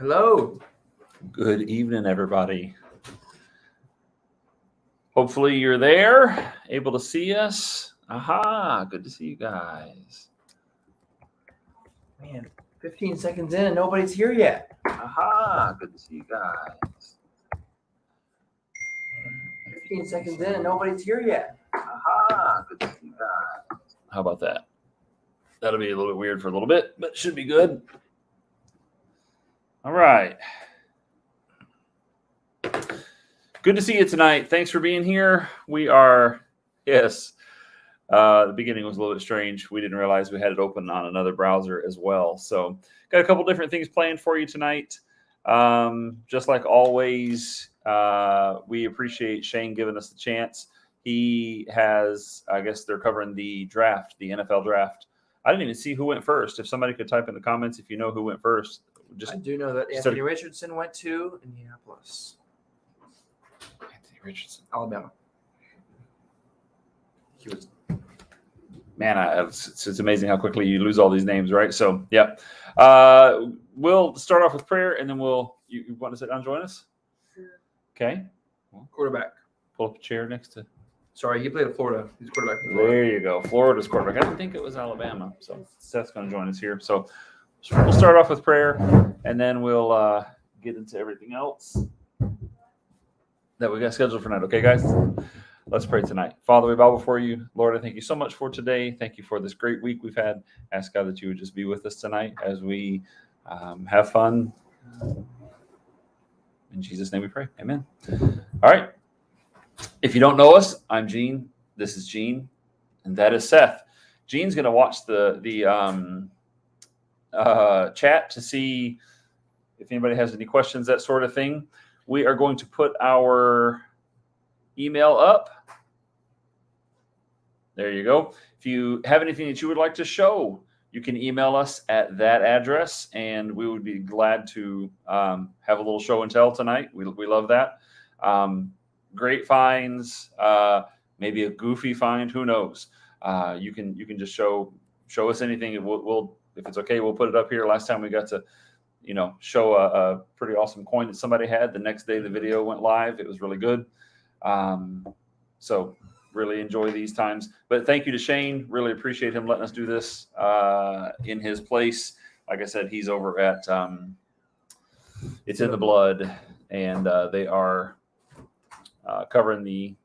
Hello. Good evening, everybody. Hopefully you're there, able to see us. Aha, good to see you guys. Man, 15 seconds in and nobody's here yet. Aha, good to see you guys. 15 seconds in and nobody's here yet. Aha, good to see you guys. How about that? That'll be a little bit weird for a little bit, but should be good. All right. Good to see you tonight. Thanks for being here. We are, yes, the beginning was a little bit strange. We didn't realize we had it open on another browser as well. So got a couple different things planned for you tonight. Just like always, we appreciate Shane giving us the chance. He has, I guess they're covering the draft, the NFL draft. I didn't even see who went first. If somebody could type in the comments if you know who went first. I do know that Anthony Richardson went to Indianapolis. Anthony Richardson. Alabama. He was, man, it's amazing how quickly you lose all these names, right? So, yeah. We'll start off with prayer, and then you want to sit down and join us? Sure. Okay. Quarterback. Pull up a chair next to. Sorry, he played at Florida. He's quarterback. There you go. Florida's quarterback. I didn't think it was Alabama. So Seth's going to join us here. So we'll start off with prayer, and then we'll get into everything else that we got scheduled for tonight. Okay, guys? Let's pray tonight. Father, we bow before you. Lord, I thank you so much for today. Thank you for this great week we've had. Ask God that you would just be with us tonight as we have fun. In Jesus' name we pray. Amen. All right. If you don't know us, I'm Gene. This is Gene, and that is Seth. Gene's going to watch the chat to see if anybody has any questions, that sort of thing. We are going to put our email up. There you go. If you have anything that you would like to show, you can email us at that address, and we would be glad to have a little show and tell tonight. We love that. Great finds, maybe a goofy find, who knows? You can just show us anything. We'll if it's okay, we'll put it up here. Last time we got to, show a pretty awesome coin that somebody had. The next day the video went live. It was really good. So really enjoy these times. But thank you to Shane. Really appreciate him letting us do this in his place. Like I said, he's over at It's in the Blood, and they are covering the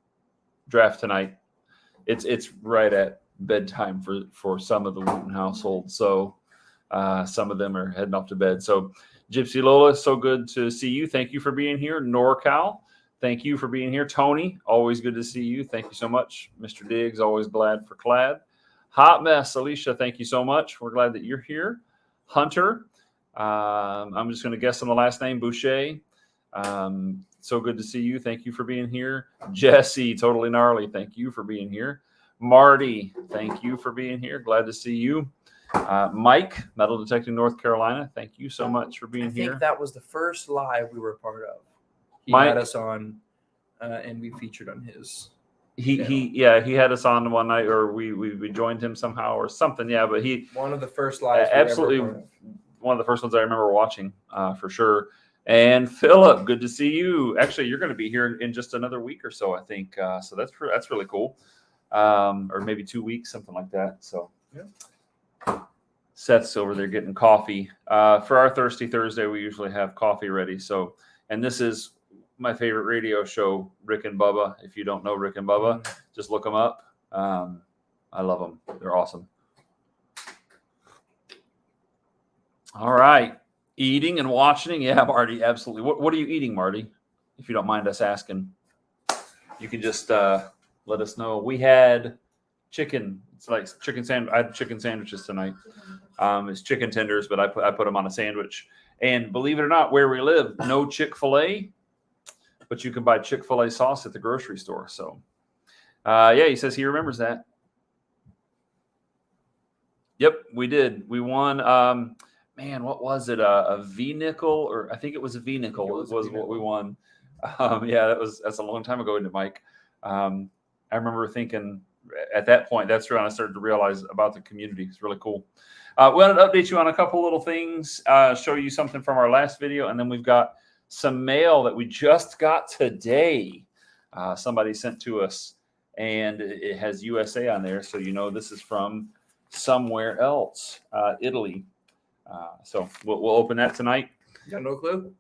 draft tonight. It's right at bedtime for some of the Wooten household. So some of them are heading off to bed. So Gypsy Lola, so good to see you. Thank you for being here. NorCal, thank you for being here. Tony, always good to see you. Thank you so much. Mr. Diggs, always glad for Clad. Hot Mess, Alicia, thank you so much. We're glad that you're here. Hunter, I'm just going to guess on the last name, Boucher. So good to see you. Thank you for being here. Jesse, totally gnarly. Thank you for being here. Marty, thank you for being here. Glad to see you. Mike, Metal Detecting North Carolina, thank you so much for being here. I think that was the first live we were a part of. He Mike, had us on, and we featured on his. He had us on one night, or we joined him somehow or something. Yeah, but one of the first lives. Absolutely, one of the first ones I remember watching for sure. And Philip, good to see you. Actually, you're going to be here in just another week or so, I think. So that's really cool. Or maybe 2 weeks, something like that. So yeah. Seth's over there getting coffee. For our Thirsty Thursday, we usually have coffee ready. So, and this is my favorite radio show, Rick and Bubba. If you don't know Rick and Bubba, just look them up. I love them. They're awesome. All right. Eating and watching. Yeah, Marty, absolutely. What are you eating, Marty? If you don't mind us asking, you can just let us know. We had chicken. It's like chicken sandwich. I had chicken sandwiches tonight. It's chicken tenders, but I put them on a sandwich. And believe it or not, where we live, no Chick-fil-A, but you can buy Chick-fil-A sauce at the grocery store. So, yeah, he says he remembers that. Yep, we did. We won. Man, what was it? A V-nickel, or I think it was a V-nickel. Was what we won. Yeah, that's a long time ago, isn't it, Mike? I remember thinking at that point, that's when I started to realize about the community. It's really cool. We wanted to update you on a couple little things, show you something from our last video, and then we've got some mail that we just got today. Somebody sent to us, and it has USA on there, so you know this is from somewhere else, Italy. So we'll open that tonight. You got no clue?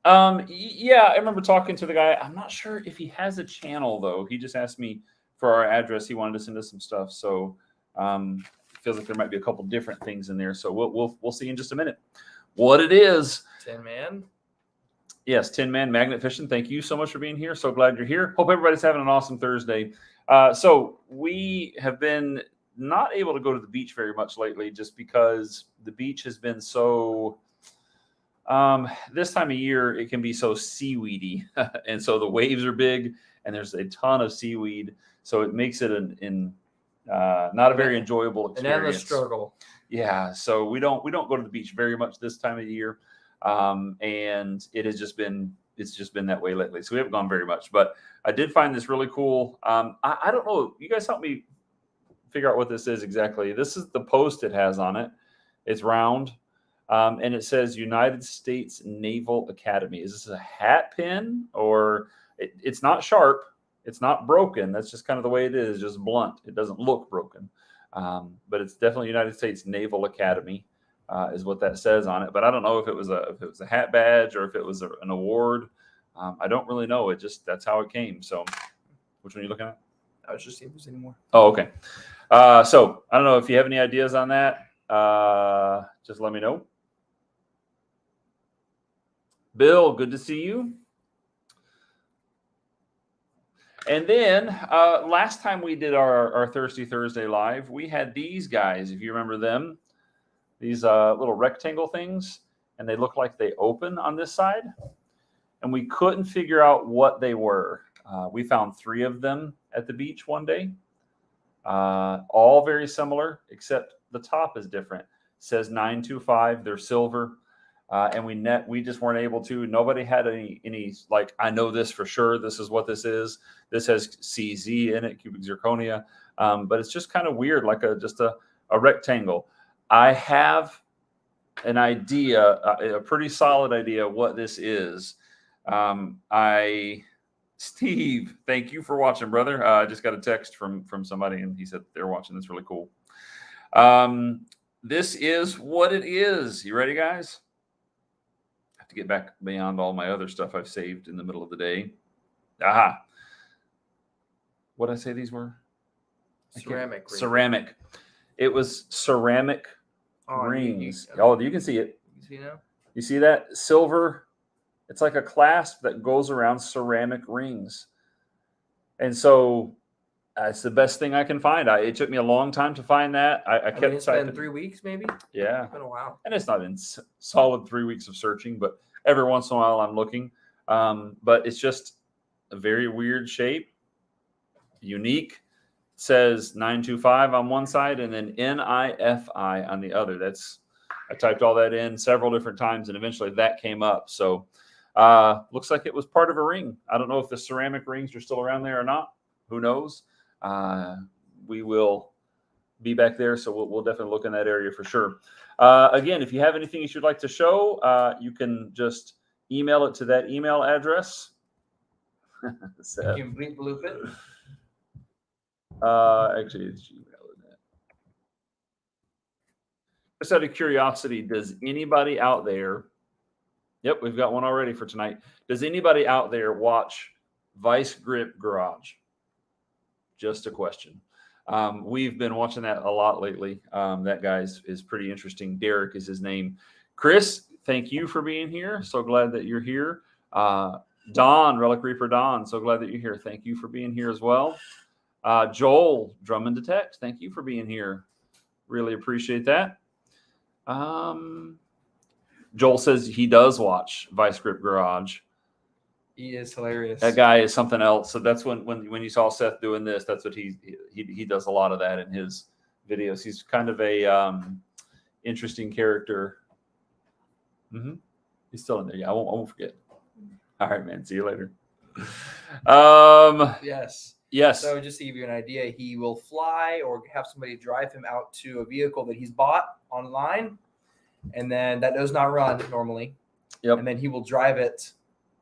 Yeah, I remember talking to the guy. I'm not sure if he has a channel though. He just asked me for our address. He wanted to send us some stuff. So feels like there might be a couple different things in there. So we'll see in just a minute what it is. Tin Man. Yes, Tin Man Magnet Fishing. Thank you so much for being here. So glad you're here. Hope everybody's having an awesome Thursday. So we have been not able to go to the beach very much lately, just because the beach has been so. This time of year, it can be so seaweedy, and so the waves are big, and there's a ton of seaweed, so it makes it not a very enjoyable experience. An endless struggle. Yeah, so we don't go to the beach very much this time of year, and it's just been that way lately. So we haven't gone very much, but I did find this really cool. I don't know. You guys help me figure out what this is exactly. This is the post it has on it. It's round. And it says United States Naval Academy. Is this a hat pin, or it's not sharp? It's not broken. That's just kind of the way it is, just blunt. It doesn't look broken. But it's definitely United States Naval Academy is what that says on it. But I don't know if it was a hat badge or if it was an award. I don't really know. That's how it came. So which one are you looking at? I was just seeing if there's any more. Oh, okay. So I don't know if you have any ideas on that. Just let me know. Bill, good to see you. And then last time we did our Thirsty Thursday live, we had these guys, if you remember them, these little rectangle things, and they look like they open on this side. And we couldn't figure out what they were. We found 3 of them at the beach one day, all very similar, except the top is different. It says 925, they're silver. And we just weren't able to. Nobody had any like, I know this for sure. This is what this is. This has CZ in it, cubic zirconia. But it's just kind of weird, like just a rectangle. I have an idea, a pretty solid idea what this is. Steve, thank you for watching, brother. I just got a text from somebody, and he said they're watching. That's really cool. This is what it is. You ready, guys? To get back beyond all my other stuff I've saved in the middle of the day. Aha. What did I say these were? Ceramic. Ceramic. It was ceramic rings. You can see it. You see now? You see that? Silver. It's like a clasp that goes around ceramic rings. And so it's the best thing I can find. It took me a long time to find that. I kept it's been 3 weeks, maybe? Yeah. It's been a while. And it's not been solid 3 weeks of searching, but every once in a while I'm looking. But it's just a very weird shape, unique. It says 925 on one side and then NIFI on the other. I typed all that in several different times, and eventually that came up. So looks like it was part of a ring. I don't know if the ceramic rings are still around there or not. Who knows? We will be back there, so we'll definitely look in that area for sure. Again, if you have anything you should like to show, you can just email it to that email address. You can bleep bloop it. Actually, it's Gmail, isn't it? Just out of curiosity, does anybody out there? Yep, we've got one already for tonight. Does anybody out there watch Vice Grip Garage? Just a question. We've been watching that a lot lately. That guy is pretty interesting. Derek is his name. Chris, thank you for being here. So glad that you're here. Don, Relic Reaper Don, so glad that you're here. Thank you for being here as well. Joel, Drummond Detect, thank you for being here. Really appreciate that. Joel says he does watch Vice Grip Garage. He is hilarious. That guy is something else. So that's when you saw Seth doing this, that's what he does a lot of that in his videos. He's kind of a interesting character. He's still in there. Yeah, I won't forget. All right, man. See you later. Yes. Yes. So just to give you an idea, he will fly or have somebody drive him out to a vehicle that he's bought online, and then that does not run normally. Yep. And then he will drive it.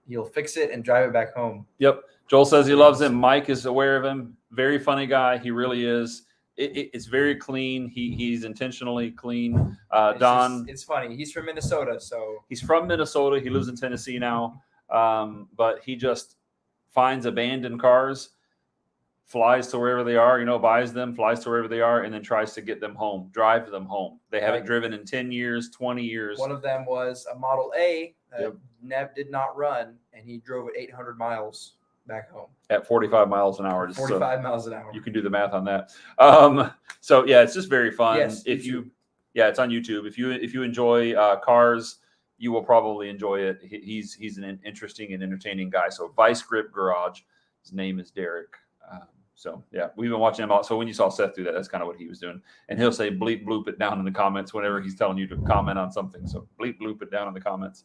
He'll fix it and drive it back home. Yep. Joel says he loves him. Mike is aware of him. Very funny guy. He really is. It's very clean. He's intentionally clean. Don. It's funny. He's from Minnesota, so He's from Minnesota. He lives in Tennessee now. But he just finds abandoned cars, flies to wherever they are, buys them, flies to wherever they are, and then tries to get them home, drive them home. They haven't driven in 10 years, 20 years. One of them was a Model A that Yep. did not run, and he drove it 800 miles back home. At 45 miles an hour. 45 miles an hour. You can do the math on that. So yeah, it's just very fun. Yes, it's on YouTube. If you enjoy cars, you will probably enjoy it. He's an interesting and entertaining guy. So Vice Grip Garage. His name is Derek. So yeah, we've been watching him out. So when you saw Seth do that, that's kind of what he was doing. And he'll say bleep bloop it down in the comments whenever he's telling you to comment on something. So bleep bloop it down in the comments.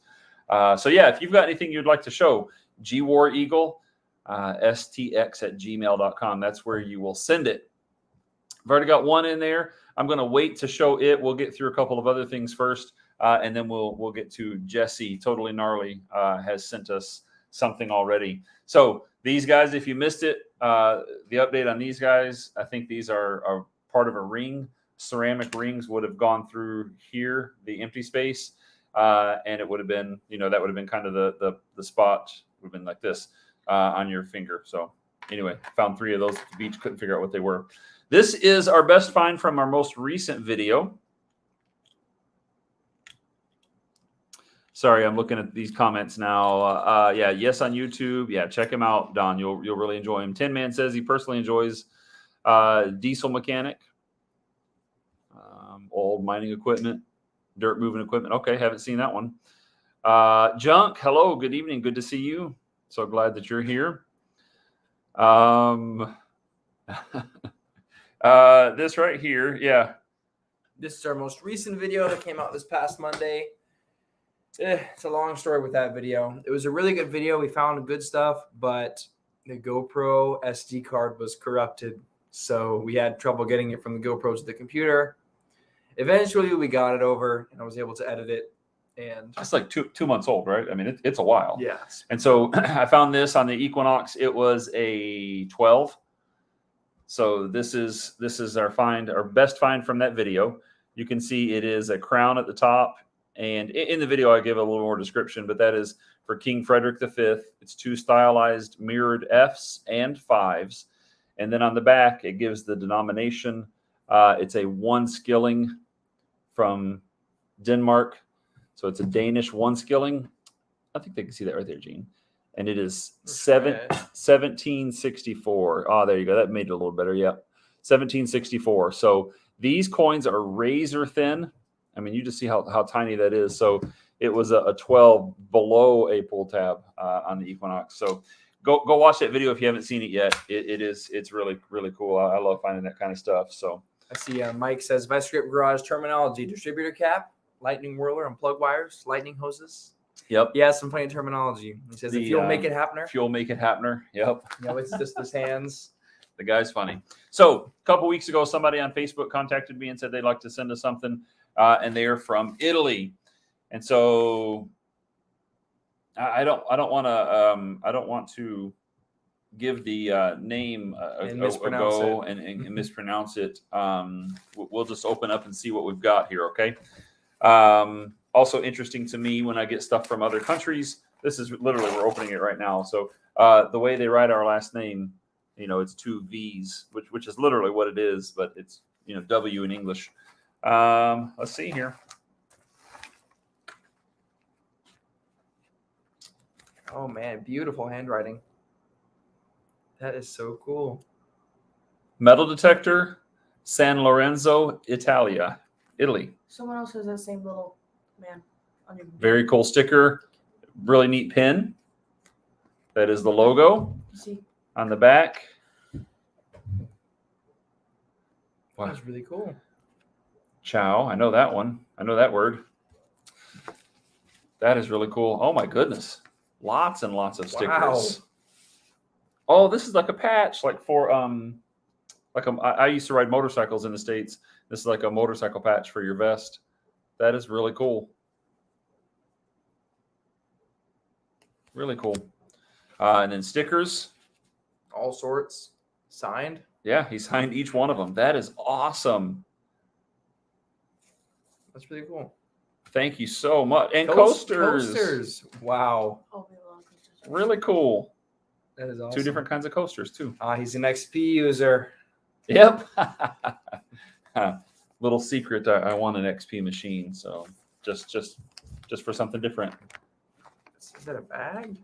So yeah, if you've got anything you'd like to show, G War Eagle, stx@gmail.com. That's where you will send it. I've already got one in there. I'm going to wait to show it. We'll get through a couple of other things first, and then we'll get to Jesse. Totally Gnarly has sent us something already. So these guys, if you missed it, the update on these guys, I think these are part of a ring. Ceramic rings would have gone through here, the empty space, and it would have been, that would have been kind of the spot would have been like this on your finger. So anyway, found 3 of those at the beach. Couldn't figure out what they were. This is our best find from our most recent video. Sorry, I'm looking at these comments now. Yeah, yes on YouTube. Yeah, check him out, Don. You'll really enjoy him. Tin Man says he personally enjoys diesel mechanic, old mining equipment, dirt moving equipment. Okay, haven't seen that one. Junk, hello, good evening. Good to see you. So glad that you're here. This right here, yeah. This is our most recent video that came out this past Monday. It's a long story with that video. It was a really good video. We found good stuff, but the GoPro SD card was corrupted. So we had trouble getting it from the GoPro to the computer. Eventually, we got it over, and I was able to edit it. And it's like two months old, right? I mean, it's a while. Yes. And so I found this on the Equinox. It was a 12. So this is our find, our best find from that video. You can see it is a crown at the top. And in the video, I give a little more description, but that is for King Frederick V. It's 2 stylized mirrored Fs and 5s. And then on the back, it gives the denomination. It's a 1 skilling from Denmark. So it's a Danish 1 skilling. I think they can see that right there, Gene. And it is 1764. Oh, there you go. That made it a little better. Yep. 1764. So these coins are razor thin. I mean, you just see how tiny that is. So it was a 12 below a pull tab on the Equinox. So go watch that video if you haven't seen it yet. It's really, really cool. I love finding that kind of stuff. So I see Mike says Vice Grip Garage terminology: distributor cap, lightning whirler, and plug wires, lightning hoses. Yep. Yeah, some funny terminology. He says the fuel make it happener. Fuel make it happener. Yep. It's just his hands. The guy's funny. So a couple weeks ago, somebody on Facebook contacted me and said they'd like to send us something, and they are from Italy. And so I don't want to give the name a go and mispronounce it. We'll just open up and see what we've got here. Okay. Also interesting to me when I get stuff from other countries. This is literally, we're opening it right now. So the way they write our last name, it's 2 V's, which is literally what it is, but it's, W in English. Let's see here. Oh man, beautiful handwriting. That is so cool. Metal detector, San Lorenzo, Italia, Italy. Someone else has that same little man on your. Very cool sticker. Really neat pin. That is the logo. See? On the back. Wow. That's really cool. Ciao. I know that one. I know that word. That is really cool. Oh my goodness. Lots and lots of stickers. Wow. Oh, this is like a patch, like for I used to ride motorcycles in the States. This is like a motorcycle patch for your vest. That is really cool. Really cool. And then stickers. All sorts signed. Yeah, he signed each one of them. That is awesome. That's really cool. Thank you so much. And coasters. Coasters. Wow. Oh, we love coasters. Really cool. That is awesome. 2 different kinds of coasters too. He's an XP user. Yep. Little secret. I want an XP machine. So just for something different. Is that a bag?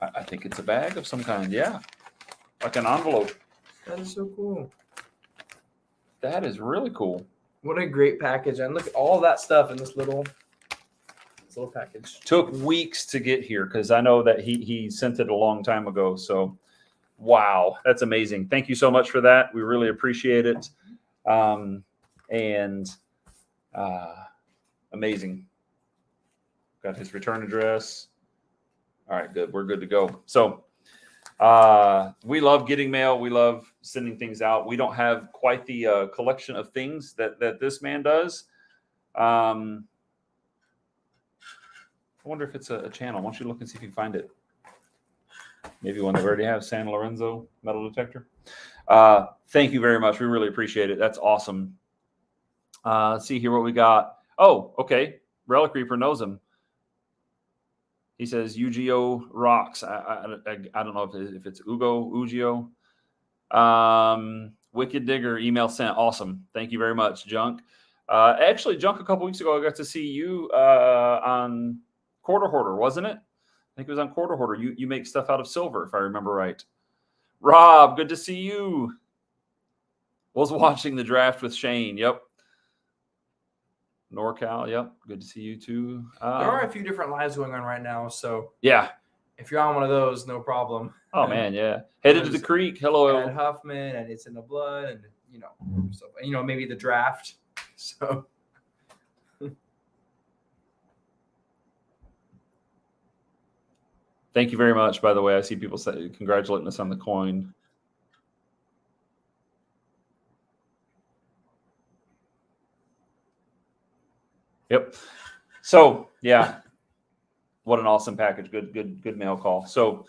I think it's a bag of some kind. Yeah. Like an envelope. That is so cool. That is really cool. What a great package. And look at all that stuff in this little package. Took weeks to get here because I know that he sent it a long time ago. So, wow, that's amazing. Thank you so much for that. We really appreciate it. Amazing. Got his return address. All right, good. We're good to go. So, we love getting mail. We love sending things out. We don't have quite the collection of things that this man does. I wonder if it's a channel. Why don't you look and see if you can find it? Maybe one that we already have, San Lorenzo metal detector. Thank you very much. We really appreciate it. That's awesome. Let's see here what we got. Oh, okay. Relic Reaper knows him. He says UGO rocks. I don't know if it's Ugio. Wicked Digger email sent. Awesome. Thank you very much, Junk. Actually, Junk, a couple weeks ago, I got to see you on Quarter Hoarder, wasn't it? I think it was on Quarter Hoarder. You make stuff out of silver, if I remember right. Rob, good to see you. Was watching the draft with Shane. Yep. NorCal. Yep. Good to see you too. There are a few different lives going on right now. So yeah. If you're on one of those, no problem. Oh man, yeah. Headed to the creek. Hello, and Huffman, and It's in the Blood, and stuff. Maybe the draft. So. Thank you very much. By the way, I see people say congratulating us on the coin. Yep. So yeah, what an awesome package. Good mail call. So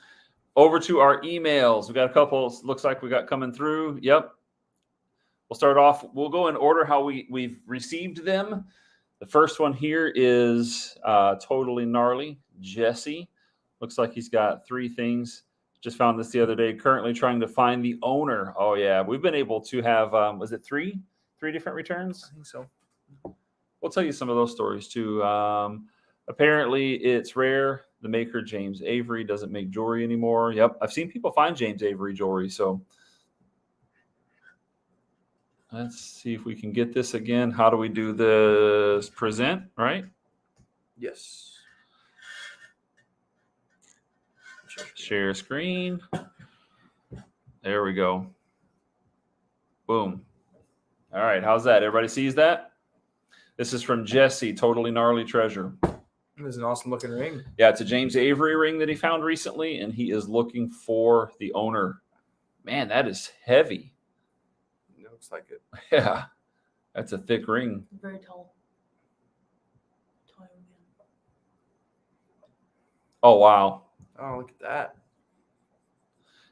over to our emails. We got a couple. Looks like we got coming through. Yep. We'll start off. We'll go in order how we've received them. The first one here is Totally Gnarly. Jesse. Looks like he's got 3 things. Just found this the other day. Currently trying to find the owner. Oh yeah, we've been able to have. Was it 3 different returns? I think so. We'll tell you some of those stories too. Apparently, it's rare. The maker, James Avery, doesn't make jewelry anymore. Yep, I've seen people find James Avery jewelry. So let's see if we can get this again. How do we do this? Present, right? Yes. Share screen. There we go. Boom. All right, how's that? Everybody sees that? This is from Jesse, Totally Gnarly Treasure. This is an awesome looking ring. Yeah, it's a James Avery ring that he found recently, and he is looking for the owner. Man, that is heavy. It looks like it. Yeah, that's a thick ring. Very tall. Oh, wow. Oh, look at that.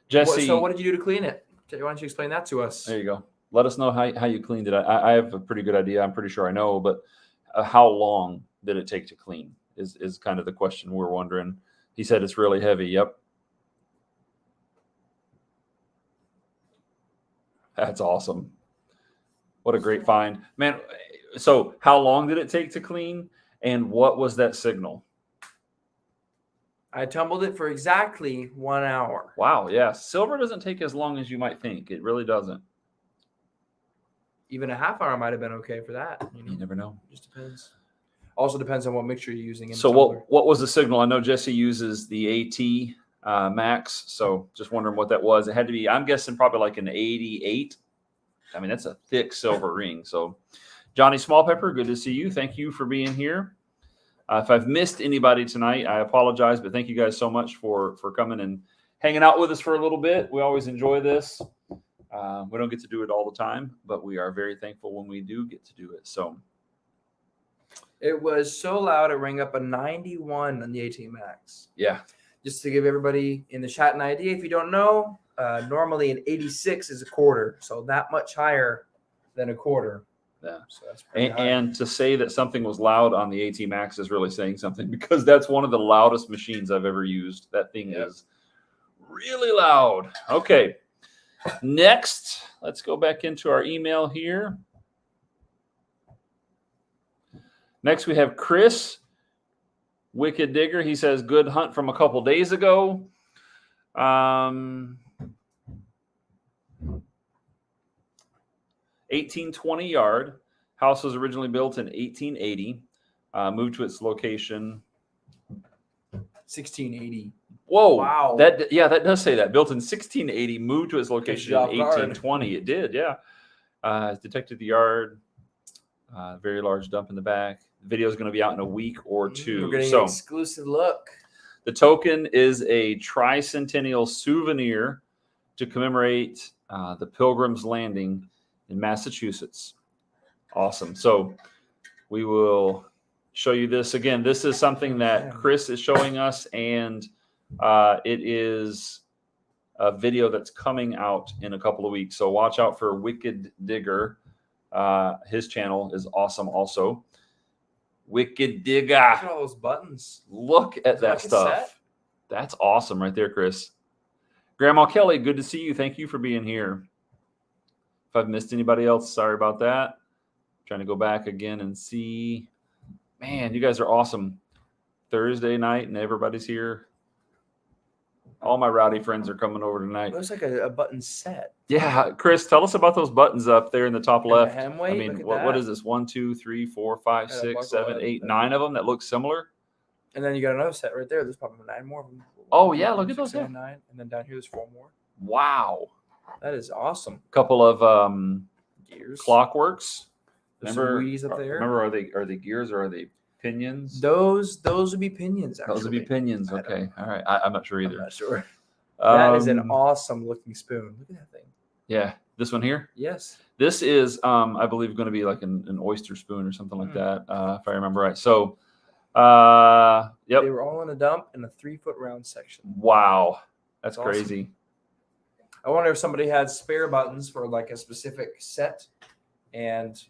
Jesse. So what did you do to clean it? Why don't you explain that to us? There you go. Let us know how you cleaned it. I have a pretty good idea. I'm pretty sure I know, but how long did it take to clean is kind of the question we're wondering. He said it's really heavy. Yep. That's awesome. What a great find. Man, so how long did it take to clean, and what was that signal? I tumbled it for exactly 1 hour. Wow, yeah. Silver doesn't take as long as you might think. It really doesn't. Even a half hour might have been okay for that. You never know. It just depends. Also depends on what mixture you're using. So what was the signal? I know Jesse uses the AT Max, so just wondering what that was. It had to be, I'm guessing, probably like an 88. I mean, that's a thick silver ring. So Johnny Smallpepper, good to see you. Thank you for being here. If I've missed anybody tonight, I apologize, but thank you guys so much for coming and hanging out with us for a little bit. We always enjoy this. We don't get to do it all the time, but we are very thankful when we do get to do it. So It was so loud it rang up a 91 on the AT Max. yeah, Just to give everybody in the chat an idea, if you don't know, normally an 86 is a quarter, so that much higher than a quarter. yeah. So that's pretty high. And to say that something was loud on the AT Max is really saying something, because that's one of the loudest machines I've ever used. That thing is really loud. Okay. Next, let's go back into our email here. Next, we have Chris, Wicked Digger. He says, good hunt from a couple days ago. 1820 yard. House was originally built in 1880. Moved to its location. 1680. Whoa! Wow. That does say that. Built in 1680, moved to its location in Catches you off guard. 1820. It did, yeah. Detected the yard. Very large dump in the back. The video is going to be out in a week or two. We're getting So an exclusive look. the token is a tricentennial souvenir to commemorate the Pilgrim's Landing in Massachusetts. Awesome. So we will show you this again. This is something that Chris is showing us, and it is a video that's coming out in a couple of weeks. So watch out for Wicked Digger. His channel is awesome also. Wicked Digger. Look at all those buttons. Look at that like a stuff. set? That's awesome right there, Chris. Grandma Kelly, good to see you. Thank you for being here. If I've missed anybody else, sorry about that. Trying to go back again and see. Man, you guys are awesome. Thursday night and everybody's here. All my rowdy friends are coming over tonight. It looks like a button set. Yeah, Chris, tell us about those buttons up there in the top And the left. hem weight, I mean, look at what that. is this? 1, 2, 3, 4, 5, Yeah, 6, buckle 7, up. 8, 9 of them that look similar. And then you got another set right there. There's probably 9 more of them. Oh, yeah, look at those 6, there. 7, 9. And then down here, there's 4 more. Wow. That is awesome. Couple of Gears. clockworks. There's some wheaties up there. Remember, are they gears or are they pinions? Those would be pinions, actually. Those would be pinions. I don't Okay. know. All right. I'm not sure I'm either. not sure. That is an Um, awesome looking spoon. Look at that thing. Yeah. This one here. Yes. This is, I believe, going to be like an oyster spoon or something like Hmm. that, if I remember right. So, yep. They were all in a dump in a 3-foot round section. Wow. That's Awesome. crazy. I wonder if somebody had spare buttons for like a specific set and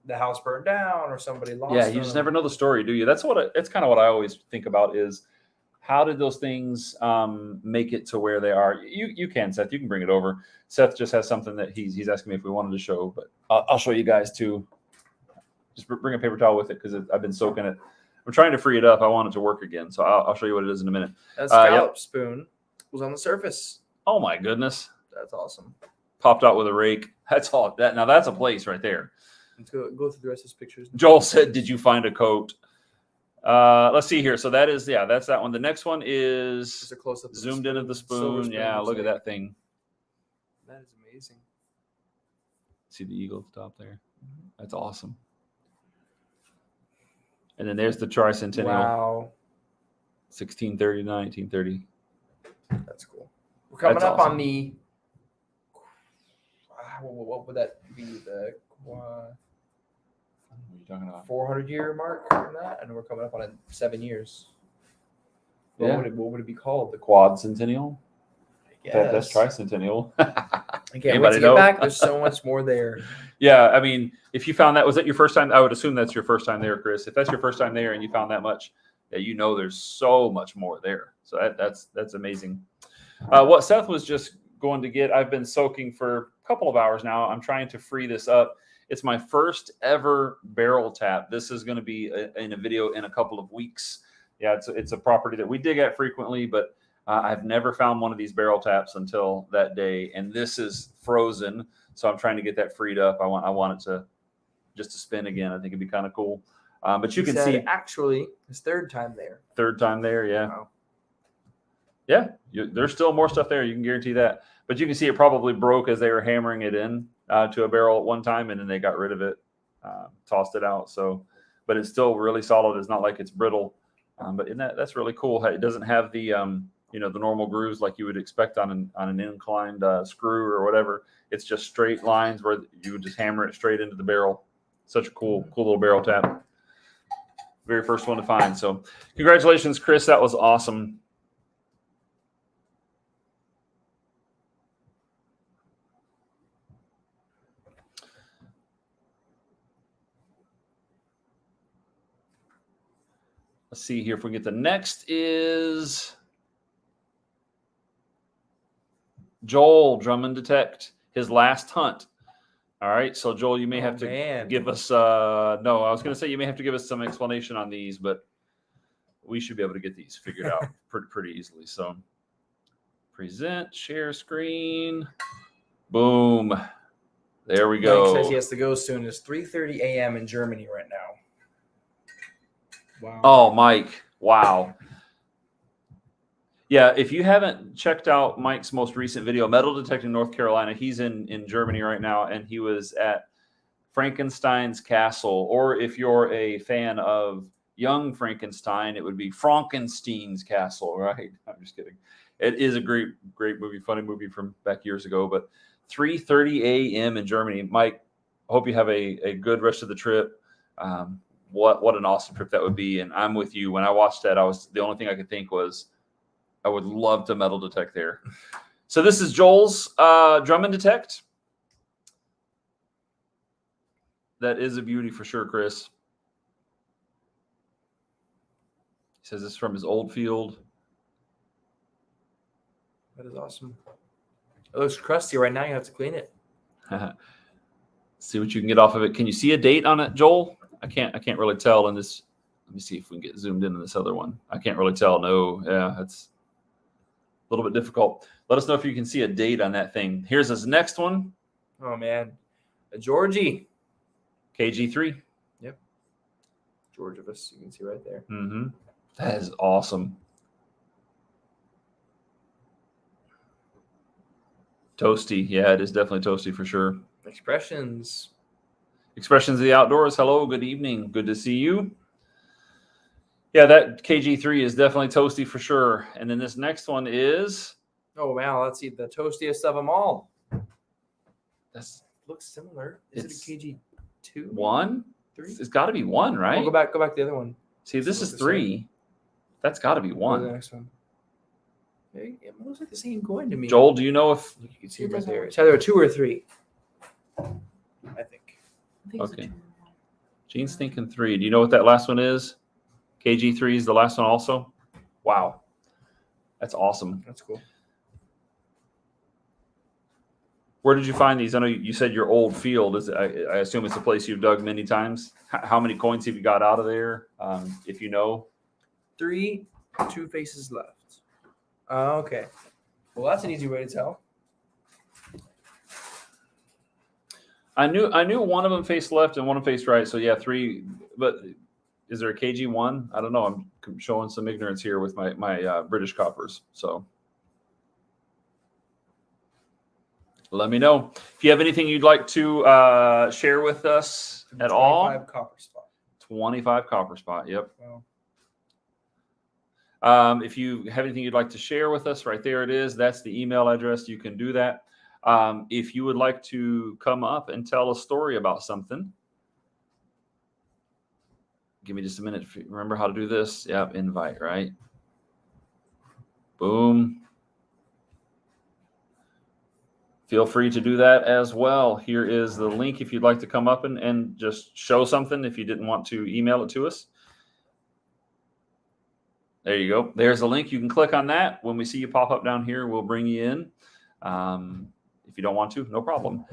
the house burned down or somebody lost Yeah. You just them. never know the story, do you? That's kind of what I always think about is how did those things make it to where they are? You can, Seth. You can bring it over. Seth just has something that he's asking me if we wanted to show, but I'll show you guys too. Just bring a paper towel with it because I've been soaking it. I'm trying to free it up. I want it to work again, so I'll show you what it is in a minute. That scallop spoon was on the surface. Oh my goodness! That's awesome. Popped out with a rake. That's all. Now that's a place right there. Let's go through the rest of his pictures. Joel said, "Did you find a coat?" Let's see here. So that's that one. The next one is Just a close up. zoomed in of the Silver spoon. Yeah, looks look at like. that thing. That is amazing. See the eagle at the top there. That's awesome. And then there's the tricentennial, Wow, 1630 to 1930. that's cool. We're coming That's up awesome. on the. What would that be? The What are you talking about? 400-year mark on that, and we're coming up on it 7 years. Yeah. What would it be called? The Quad centennial? Yes. That's tricentennial. I can't wait Anybody to know? get back. There's so much more there. Yeah, I mean, if you found that, was that your first time? I would assume that's your first time there, Chris. If that's your first time there and you found that much, yeah, you know there's so much more there. So that's amazing. What Seth was just going to get, I've been soaking for a couple of hours now. I'm trying to free this up. It's my first ever barrel tap. This is going to be in a video in a couple of weeks. Yeah, it's a property that we dig at frequently, but I've never found one of these barrel taps until that day, and this is frozen. So I'm trying to get that freed up. I want it to just to spin again. I think it'd be kind of cool. But you He can said see actually his 3rd time there. third time there. Yeah, Wow. yeah. There's still more stuff there. You can guarantee that. But you can see it probably broke as they were hammering it in to a barrel at one time, and then they got rid of it, tossed it out. So, but it's still really solid. It's not like it's brittle. But that's really cool. It doesn't have the you know, the normal grooves like you would expect on an inclined screw or whatever. It's just straight lines where you would just hammer it straight into the barrel. Such a cool little barrel tap. Very first one to find. So congratulations, Chris. That was awesome. Let's see here if we get the next is Joel Drummond Detect, his last hunt. All right, so Joel, you may have to give us no, I was going to say you may have to give us some explanation on these, but we should be able to get these figured out pretty easily. So present, share screen, boom. There we go. Mike says he has to go soon. It's 3:30 a.m. in Germany right now. Wow. Oh, Mike. Wow. Yeah, if you haven't checked out Mike's most recent video, Metal Detecting North Carolina, he's in Germany right now, and he was at Frankenstein's Castle. Or if you're a fan of Young Frankenstein, it would be Frankenstein's Castle, right? I'm just kidding. It is a great movie, funny movie from back years ago. But 3:30 a.m. in Germany. Mike, I hope you have a good rest of the trip. What an awesome trip that would be. And I'm with you. When I watched that, the only thing I could think was I would love to metal detect there. So this is Joel's Drummond Detect. That is a beauty for sure, Chris. He says this is from his old field. That is awesome. It looks crusty right now. You have to clean it. See what you can get off of it. Can you see a date on it, Joel? I can't really tell in this. Let me see if we can get zoomed in on this other one. I can't really tell. No, yeah, that's a little bit difficult. Let us know if you can see a date on that thing. Here's his next one. Oh man, a Georgie. KG3. Yep. Georgivus, you can see right there. Mm-hmm. That is awesome. Toasty. Yeah, it is definitely toasty for sure. Expressions. Expressions of the Outdoors. Hello, good evening. Good to see you. Yeah, that KG3 is definitely toasty for sure. And then this next one is... Oh, wow. Let's see. The toastiest of them all. That's looks similar. Is it a KG2? 1? 3? It's got to be 1, right? Oh, go back to the other one. See, this is 3. That's got to be 1. The next one. Hey, it looks like the same coin to me. Joel, do you know if... You can see it right there. It's either a 2 or 3. I think. Okay. Gene's thinking 3. Do you know what that last one is? KG3 is the last one also? Wow. That's awesome. That's cool. Where did you find these? I know you said your old field. I assume it's a place you've dug many times. How many coins have you got out of there, if you know? 3, 2 faces left. Okay. Well, that's an easy way to tell. I knew one of them faced left and one of them faced right. So yeah, 3. But is there a KG1? I don't know. I'm showing some ignorance here with my British coppers. So let me know if you have anything you'd like to share with us at all. 25 copper spot. 25 copper spot. Yep. Wow. If you have anything you'd like to share with us, right there it is. That's the email address. You can do that. If you would like to come up and tell a story about something, give me just a minute. Remember how to do this? Yep, invite, right? Boom. Feel free to do that as well. Here is the link if you'd like to come up and just show something if you didn't want to email it to us. There you go. There's a link. You can click on that. When we see you pop up down here, we'll bring you in. If you don't want to, no problem.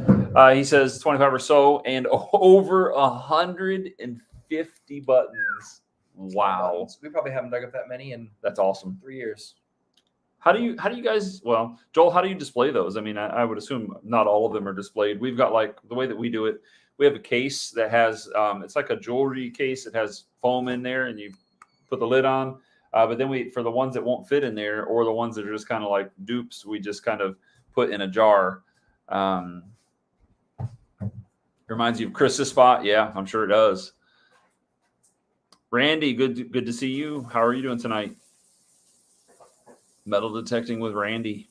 He says 25 or so and over 150 buttons. Wow. We probably haven't dug up that many in That's awesome. 3 years. How do you guys, well, Joel, how do you display those? I mean, I would assume not all of them are displayed. We've got like the way that we do it. We have a case that has, it's like a jewelry case. It has foam in there and you put the lid on. But then for the ones that won't fit in there or the ones that are just kind of like dupes, we just kind of put in a jar. Reminds you of Chris's spot. Yeah, I'm sure it does. Randy, good to see you. How are you doing tonight? Metal detecting with Randy.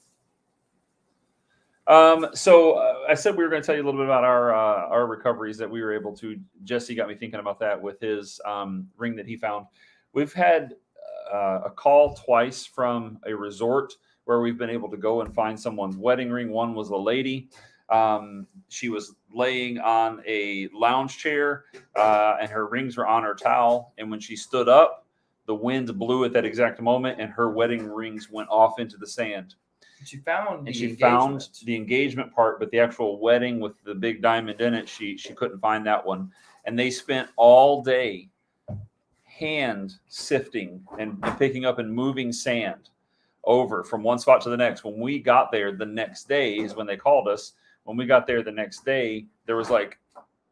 I said we were going to tell you a little bit about our recoveries that we were able to. Jesse got me thinking about that with his ring that he found. We've had a call twice from a resort where we've been able to go and find someone's wedding ring. One was a lady. She was laying on a lounge chair, and her rings were on her towel. And when she stood up, the wind blew at that exact moment, and her wedding rings went off into the sand. She found the engagement part, but the actual wedding with the big diamond in it, she couldn't find that one. And they spent all day hand sifting and picking up and moving sand over from one spot to the next. When we got there the next day is when they called us. When we got there the next day, there was like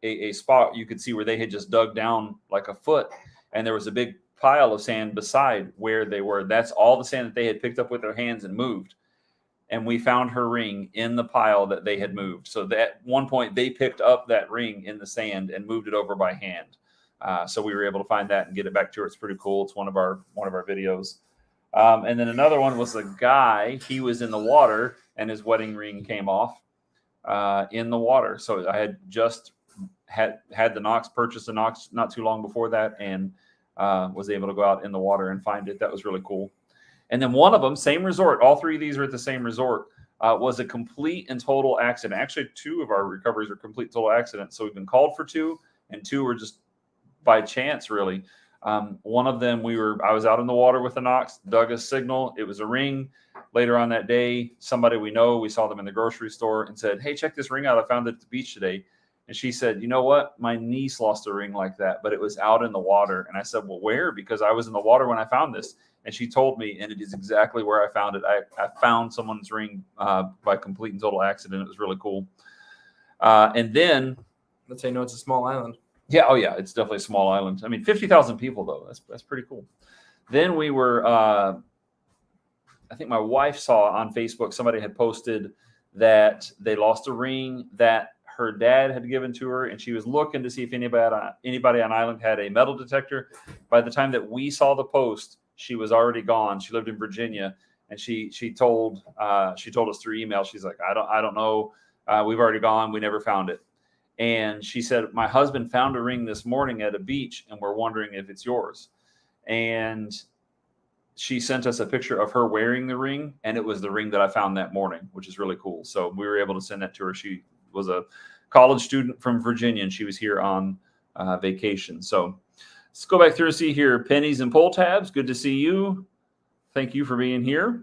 a spot you could see where they had just dug down like a foot, and there was a big pile of sand beside where they were. That's all the sand that they had picked up with their hands and moved. And we found her ring in the pile that they had moved. So that at one point they picked up that ring in the sand and moved it over by hand. So we were able to find that and get it back to her. It's pretty cool. It's one of our videos. And then another one was a guy. He was in the water and his wedding ring came off in the water. So I had just had the Knox, purchased the Knox not too long before that, and was able to go out in the water and find it. That was really cool. And then one of them, same resort, all three of these are at the same resort, was a complete and total accident. Actually, two of our recoveries are complete total accidents. So we've been called for two, and two were just by chance, really. One of them, I was out in the water with the Knox, dug a signal. It was a ring. Later on that day, somebody we saw them in the grocery store and said, "Hey, check this ring out. I found it at the beach today." And she said, "You know what? My niece lost a ring like that, but it was out in the water." And I said, "Well, where?" Because I was in the water when I found this. And she told me, and it is exactly where I found it. I found someone's ring by complete and total accident. It was really cool. And then, let's say, no, it's a small island. Yeah, oh yeah, it's definitely a small island. I mean, 50,000 people though. That's pretty cool. Then we were, I think my wife saw on Facebook somebody had posted that they lost a ring that her dad had given to her, and she was looking to see if anybody on island had a metal detector. By the time that we saw the post, she was already gone. She lived in Virginia, and she told us through email. She's like, I don't know. We've already gone. We never found it. And she said, "My husband found a ring this morning at a beach, and we're wondering if it's yours." And she sent us a picture of her wearing the ring, and it was the ring that I found that morning, which is really cool. So we were able to send that to her. She was a college student from Virginia, and she was here on vacation. So let's go back through and see here. Pennies and Pull Tabs, good to see you. Thank you for being here.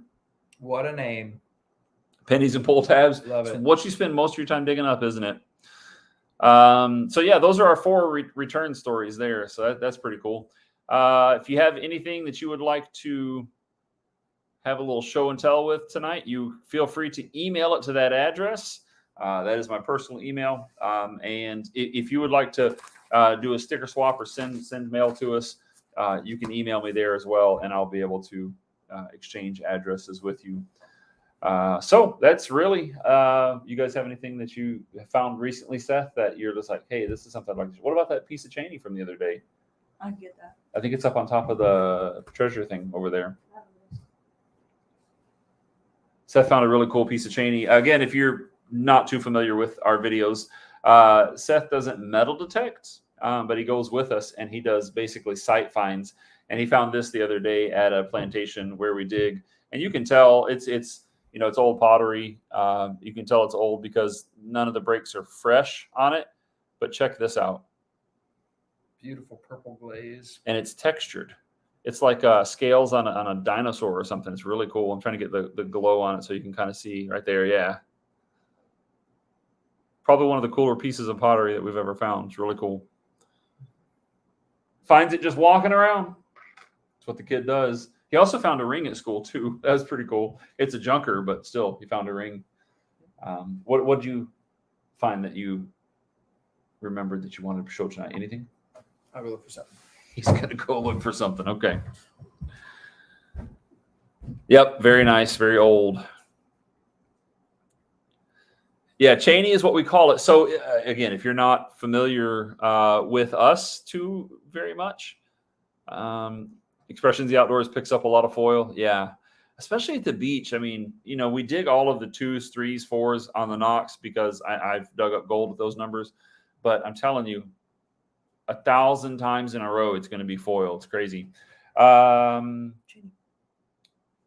What a name. Pennies and Pull Tabs. Love it. It's what you spend most of your time digging up, isn't it? So yeah, those are our four return stories there. So that's pretty cool. If you have anything that you would like to have a little show and tell with tonight, you feel free to email it to that address. That is my personal email. And if you would like to do a sticker swap or send mail to us, you can email me there as well, and I'll be able to exchange addresses with you. So that's really, you guys have anything that you found recently, Seth, that you're just like, hey, this is something I'd like to. What about that piece of Cheney from the other day? I can get that. I think it's up on top of the treasure thing over there. Seth found a really cool piece of Cheney. Again, if you're not too familiar with our videos, Seth doesn't metal detect, but he goes with us and he does basically sight finds. And he found this the other day at a plantation where we dig, and you can tell it's old pottery. You can tell it's old because none of the breaks are fresh on it. But check this out. Beautiful purple glaze. And it's textured. It's like scales on a dinosaur or something. It's really cool. I'm trying to get the glow on it so you can kind of see right there. Yeah. Probably one of the cooler pieces of pottery that we've ever found. It's really cool. Finds it just walking around. That's what the kid does. He also found a ring at school too. That was pretty cool. It's a junker, but still, he found a ring. What did you find that you remembered that you wanted to show tonight? Anything? I'll go look for something. He's gonna go look for something. Okay. Yep, very nice, very old. Yeah, Cheney is what we call it. So again, if you're not familiar with us too very much, Expressions the Outdoors picks up a lot of foil. Yeah. especially at the beach. I mean, you know, we dig all of the 2s, 3s, 4s on the Knox because I've dug up gold with those numbers. But I'm telling you, 1,000 times in a row, it's going to be foil. It's crazy.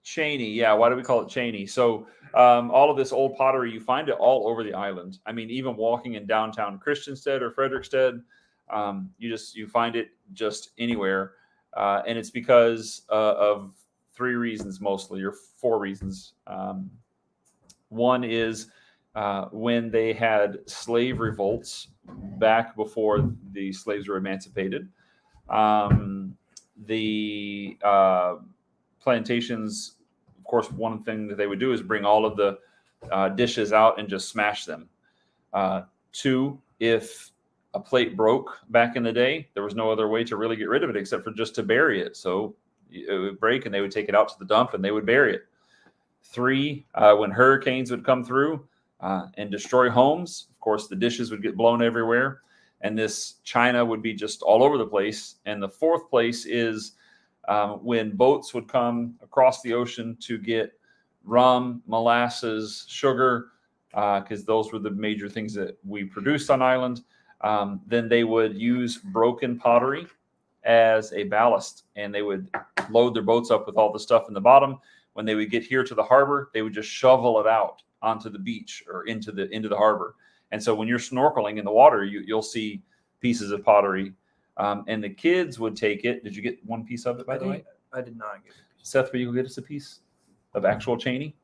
Cheney. Yeah. Why do we call it Cheney? So all of this old pottery, you find it all over the island. I mean, even walking in downtown Christiansted or Frederickstead, you find it just anywhere. And it's because of 3 reasons mostly, or 4 reasons. One is when they had slave revolts back before the slaves were emancipated. The plantations, of course, one thing that they would do is bring all of the dishes out and just smash them. 2, if a plate broke back in the day, there was no other way to really get rid of it except for just to bury it. So it would break and they would take it out to the dump and they would bury it. 3, when hurricanes would come through and destroy homes, of course, the dishes would get blown everywhere. And this china would be just all over the place. And the 4th place is when boats would come across the ocean to get rum, molasses, sugar, because those were the major things that we produced on island. Then they would use broken pottery as a ballast, and they would load their boats up with all the stuff in the bottom. When they would get here to the harbor, they would just shovel it out onto the beach or into the harbor. And so when you're snorkeling in the water, you'll see pieces of pottery. And the kids would take it. Did you get one piece of it, by the way? I did not get it. Seth, will you go get us a piece of actual Cheney?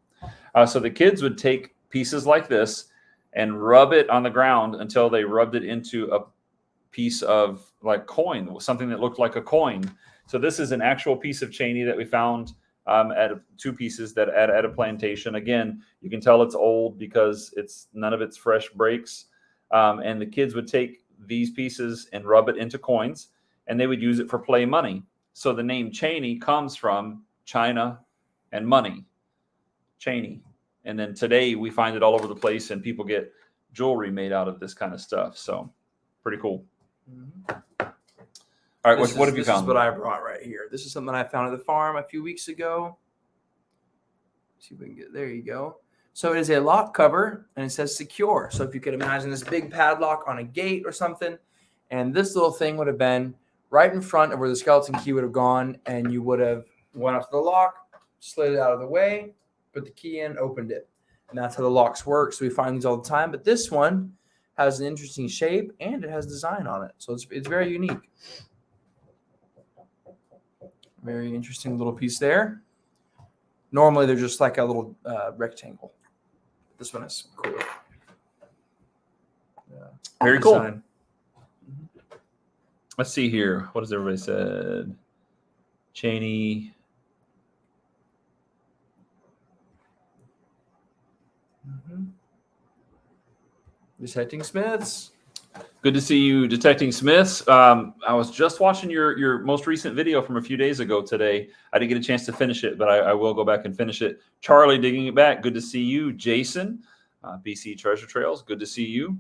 So the kids would take pieces like this and rub it on the ground until they rubbed it into a piece of like coin, something that looked like a coin. So this is an actual piece of Cheney that we found at 2 pieces that at a plantation. Again, you can tell it's old because none of it's fresh breaks. And the kids would take these pieces and rub it into coins, and they would use it for play money. So the name Cheney comes from China and money, Cheney. And then today we find it all over the place, and people get jewelry made out of this kind of stuff. So pretty cool. Mm-hmm. All right, what have you found? This is what I brought right here. This is something I found at the farm a few weeks ago. See if we can get, there you go. So it is a lock cover, and it says secure. So if you could imagine this big padlock on a gate or something, and this little thing would have been right in front of where the skeleton key would have gone, and you would have went up to the lock, slid it out of the way, put the key in, opened it. And that's how the locks work. So we find these all the time. But this one has an interesting shape, and it has design on it. So it's very unique. Very interesting little piece there. Normally, they're just like a little rectangle. This one is cool. Yeah. Very cool. Design. Let's see here. What has everybody said? Cheney. Mm-hmm. Detecting Smiths. Good to see you, Detecting Smiths. I was just watching your most recent video from a few days ago today. I didn't get a chance to finish it, but I will go back and finish it. Charlie, digging it back. Good to see you. Jason, BC Treasure Trails. Good to see you.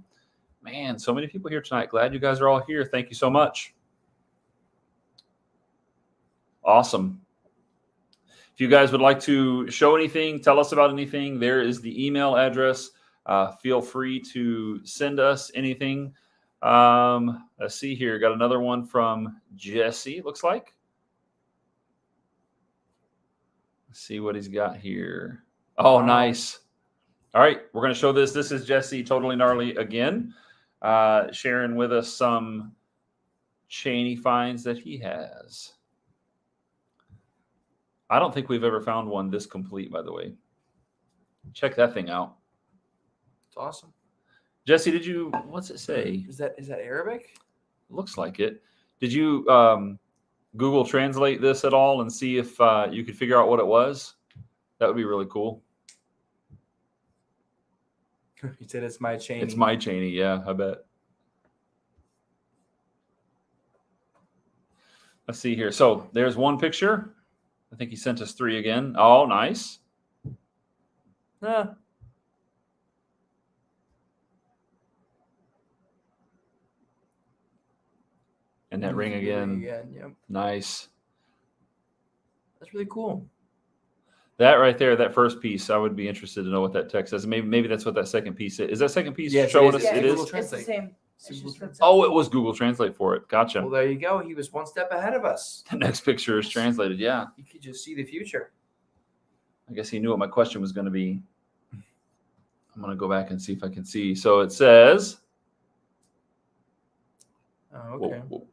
Man, so many people here tonight. Glad you guys are all here. Thank you so much. Awesome. If you guys would like to show anything, tell us about anything, there is the email address. Feel free to send us anything. Let's see here. Got another one from Jesse, it looks like. Let's see what he's got here. Oh, nice. All right, we're going to show this. This is Jesse, Totally Gnarly again, sharing with us some Cheney finds that he has. I don't think we've ever found one this complete, by the way. Check that thing out. It's awesome. Jesse, did you, what's it say? Is that Arabic? Looks like it. Did you Google Translate this at all and see if you could figure out what it was? That would be really cool. He said it's my Cheney. It's my Cheney, yeah, I bet. Let's see here. So there's one picture. I think he sent us 3 again. Oh, nice. Ah. And that ring again. Yep. Nice. That's really cool. That right there, that first piece, I would be interested to know what that text says. Maybe that's what that second piece is. Is that second piece Yes, it showing is. us? Yeah, It Google is. it's the Translate. same. It's Google just Translate. Oh, it was Google Translate for it. Gotcha. Well, there you go. He was one step ahead of us. The next picture is translated. Yeah. You could just see the future. I guess he knew what my question was going to be. I'm going to go back and see if I can see. So it says. Oh, okay. Whoa.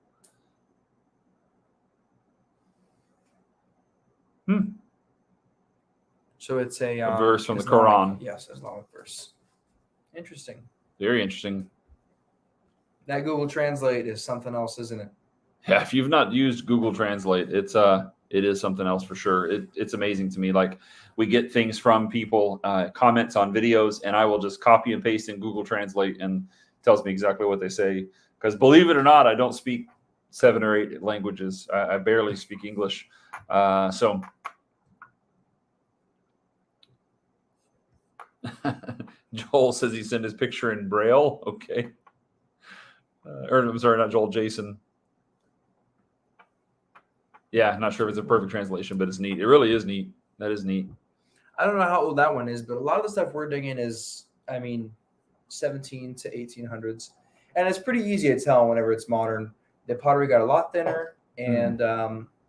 So it's a verse from the Islamic- Quran. Yes, Islamic verse. Interesting. Very interesting. That Google Translate is something else, isn't it? Yeah, if you've not used Google Translate, it is something else for sure. It's amazing to me. Like we get things from people, comments on videos, and I will just copy and paste in Google Translate and it tells me exactly what they say. Because believe it or not, I don't speak 7 or 8 languages. I barely speak English. So Joel says he sent his picture in Braille. Okay. Or I'm sorry, not Joel, Jason. Yeah, not sure if it's a perfect translation, but it's neat. It really is neat. That is neat. I don't know how old that one is, but a lot of the stuff we're digging is, 17 to 1800s. And it's pretty easy to tell whenever it's modern. The pottery got a lot thinner, and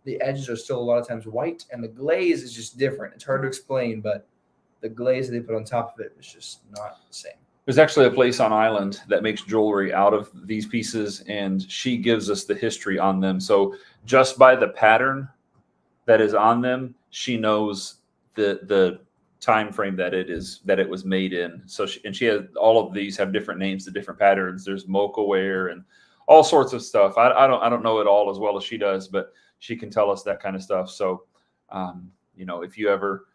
the edges are still a lot of times white, and the glaze is just different. It's hard to explain, but the glaze that they put on top of it is just not the same. There's actually a place on island that makes jewelry out of these pieces, and she gives us the history on them. So just by the pattern that is on them, she knows the time frame that it was made in. So she has all of these have different names, the different patterns. There's mocha ware and all sorts of stuff. I don't know it all as well as she does, but she can tell us that kind of stuff. So if you ever